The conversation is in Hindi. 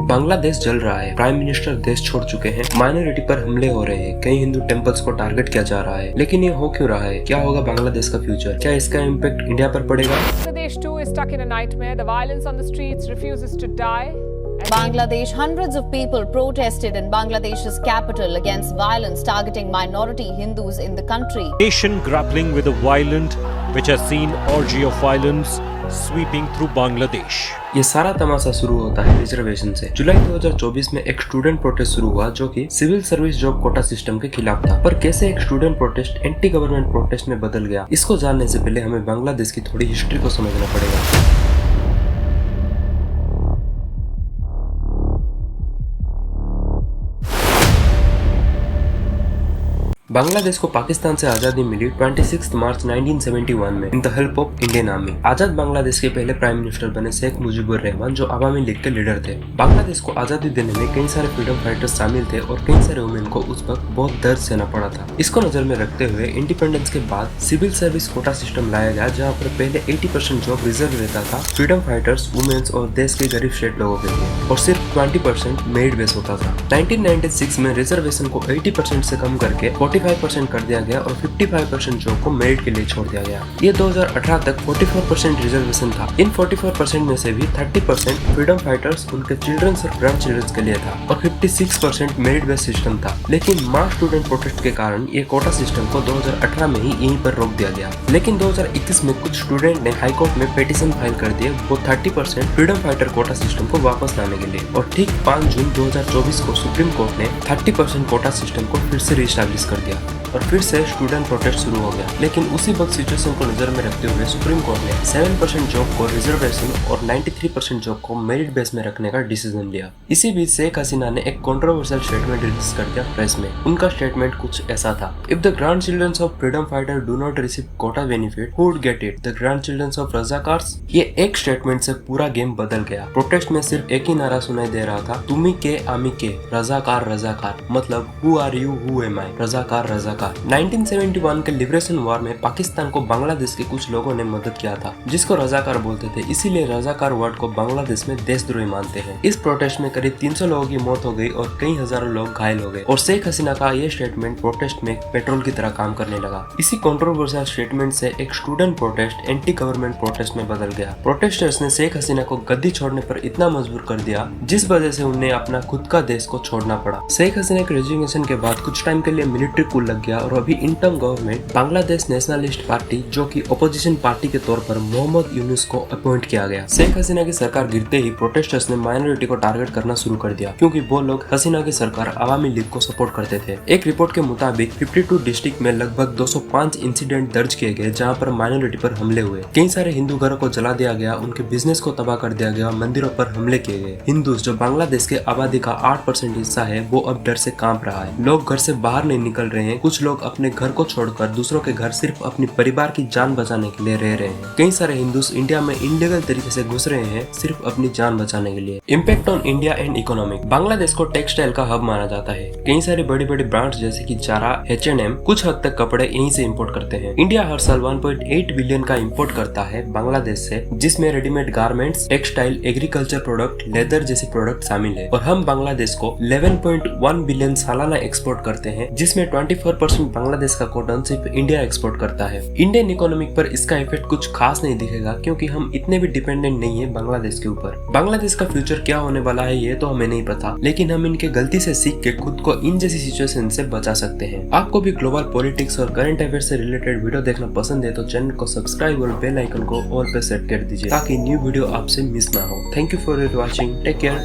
बांग्लादेश जल रहा है, प्राइम मिनिस्टर देश छोड़ चुके हैं, माइनॉरिटी पर हमले हो रहे हैं, कई हिंदू टेम्पल्स को टारगेट किया जा रहा है। लेकिन ये हो क्यों रहा है? क्या होगा बांग्लादेश का फ्यूचर? क्या इसका इम्पैक्ट इंडिया पर पड़ेगा? Bangladesh too is stuck in a nightmare. The violence on the streets refuses to die. Bangladesh, hundreds of people protested in Bangladesh's capital against violence targeting minority Hindus in the country. Nation grappling with a violent, which has seen orgy of violence sweeping through Bangladesh. ये सारा तमाशा शुरू होता है रिजर्वेशन से। जुलाई 2024 में एक स्टूडेंट प्रोटेस्ट शुरू हुआ जो कि civil service job quota system के खिलाफ था। पर कैसे एक student protest anti government protest में बदल गया, इसको जानने से पहले हमें बांग्लादेश की थोड़ी हिस्ट्री को समझना पड़ेगा। बांग्लादेश को पाकिस्तान से आजादी मिली 26 मार्च 1971 में in the help of Indian army. आजाद बांग्लादेश के पहले प्राइम मिनिस्टर बने शेख मुजीबुर रहमान, जो अवामी लीग के लीडर थे। बांग्लादेश को आजादी देने में कई सारे फ्रीडम फाइटर्स शामिल थे और कई सारे वुमेन को उस वक्त बहुत दर्द सहना पड़ा था। इसको नजर में रखते हुए इंडिपेंडेंस के बाद सिविल सर्विस कोटा सिस्टम लाया गया, जहाँ पर पहले 80% जॉब रिजर्व रहता था फ्रीडम फाइटर्स, वुमेन्स और देश के गरीब स्टेट लोगों के लिए, और सिर्फ 20% मेरिट बेस होता था। 1996 में रिजर्वेशन को 80% से कम करके 45% कर दिया गया और 55% जॉब को मेरिट के लिए छोड़ दिया गया। ये 2018 तक 44% रिजर्वेशन था। इन 44% में से भी 30% फ्रीडम फाइटर्स, उनके चिल्ड्रंस और ग्रैंड चिल्ड्रंस के लिए था और 56% मेरिट बेस्ड सिस्टम था। लेकिन मास स्टूडेंट प्रोटेस्ट के कारण ये कोटा सिस्टम को 2018 में ही यहीं पर रोक दिया गया। लेकिन 2021 में कुछ स्टूडेंट ने हाई कोर्ट में पिटीशन फाइल कर दिए वो 30% फ्रीडम फाइटर कोटा सिस्टम को वापस लाने के लिए, और ठीक 5 जून 2024 को सुप्रीम कोर्ट ने 30% कोटा सिस्टम को फिर से रिस्टैब्लिश कर दिया और फिर से स्टूडेंट प्रोटेस्ट शुरू हो गया। लेकिन उसी वक्त सिचुएशन को नजर में रखते हुए सुप्रीम कोर्ट ने 7% जॉब को रिजर्वेशन और 93% जॉब को मेरिट बेस में रखने का डिसीजन लिया। इसी बीच शेख हसीना ने एक कंट्रोवर्शियल स्टेटमेंट रिलीज कर दिया प्रेस में। उनका स्टेटमेंट कुछ ऐसा था: if the grand childrens of freedom fighter do not receive quota benefit, who would get it? The grand childrens of Razakars. ये एक स्टेटमेंट से पूरा गेम बदल गया। प्रोटेस्ट में सिर्फ एक ही नारा सुनाई दे रहा था, तुमी के आमी के, रजाकार रजाकार, मतलब who are you, who am I, Razakar Razakar. 1971 के लिबरेशन वॉर में पाकिस्तान को बांग्लादेश के कुछ लोगों ने मदद किया था, जिसको रजाकार बोलते थे, इसीलिए रजाकार वर्ड को बांग्लादेश में देशद्रोही मानते हैं। इस प्रोटेस्ट में करीब 300 लोगों की मौत हो गई और कई हजारों लोग घायल हो गए, और शेख हसीना का ये स्टेटमेंट प्रोटेस्ट में पेट्रोल की तरह काम करने लगा। इसी कंट्रोवर्शियल स्टेटमेंट से एक student protest anti government protest में बदल गया। प्रोटेस्टर्स ने शेख हसीना को गद्दी छोड़ने पर इतना मजबूर कर दिया, जिस वजह से उन्हें अपना खुद का देश को छोड़ना पड़ा। शेख हसीना के रेजिग्नेशन के बाद कुछ टाइम के लिए मिलिट्री कूल लग गया और अभी interim government Bangladesh nationalist party, जो कि ओपोजिशन पार्टी के तौर पर मोहम्मद यूनुस को अपॉइंट किया गया। शेख हसीना की सरकार गिरते ही प्रोटेस्टर्स ने माइनॉरिटी को टारगेट करना शुरू कर दिया, क्योंकि वो लोग हसीना की सरकार अवामी लीग को सपोर्ट करते थे। एक रिपोर्ट के मुताबिक 52 डिस्ट्रिक्ट में लगभग 205 इंसिडेंट दर्ज किए गए, जहाँ पर माइनॉरिटी पर हमले हुए। कई सारे हिंदू घरों को जला दिया गया, उनके बिजनेस को तबाह कर दिया गया, मंदिरों पर हमले किए गए। हिंदूज, जो बांग्लादेश के आबादी का 8% हिस्सा है, वो अब डर से कांप रहा है। लोग घर से बाहर नहीं निकल रहे हैं। कुछ लोग अपने घर को छोड़कर दूसरों के घर सिर्फ अपनी परिवार की जान बचाने के लिए रह रहे हैं। कई सारे हिंदूस इंडिया में इनलीगल तरीके से घुस रहे हैं सिर्फ अपनी जान बचाने के लिए। Impact on India and economic. Bangladesh को टेक्सटाइल का हब माना जाता है। कई सारे बड़े बड़े ब्रांड्स जैसे कि जारा, H&M कुछ हद तक कपड़े यहीं से इंपोर्ट करते हैं। इंडिया हर साल 1.8 बिलियन का इंपोर्ट करता है बांग्लादेश से, जिसमें readymade garments, textile, agriculture product, leather जैसे प्रोडक्ट शामिल है। और हम बांग्लादेश को 11.1 बिलियन सालाना एक्सपोर्ट करते हैं, जिसमें 24% बांग्लादेश का कॉटन सिर्फ इंडिया एक्सपोर्ट करता है। इंडियन इकोनॉमिक पर इसका इफेक्ट कुछ खास नहीं दिखेगा, क्योंकि हम इतने भी डिपेंडेंट नहीं है बांग्लादेश के ऊपर। बांग्लादेश का फ्यूचर क्या होने वाला है ये तो हमें नहीं पता, लेकिन हम इनके गलती से सीख के खुद को इन जैसी सिचुएशन से बचा सकते हैं। आपको भी ग्लोबल पॉलिटिक्स और करंट अफेयर से रिलेटेड वीडियो देखना पसंद है तो चैनल को सब्सक्राइब और बेल आइकन को ऑल पे सेट कर दीजिए, ताकि न्यू वीडियो आपसे मिस ना हो। Thank you for watching. Take care.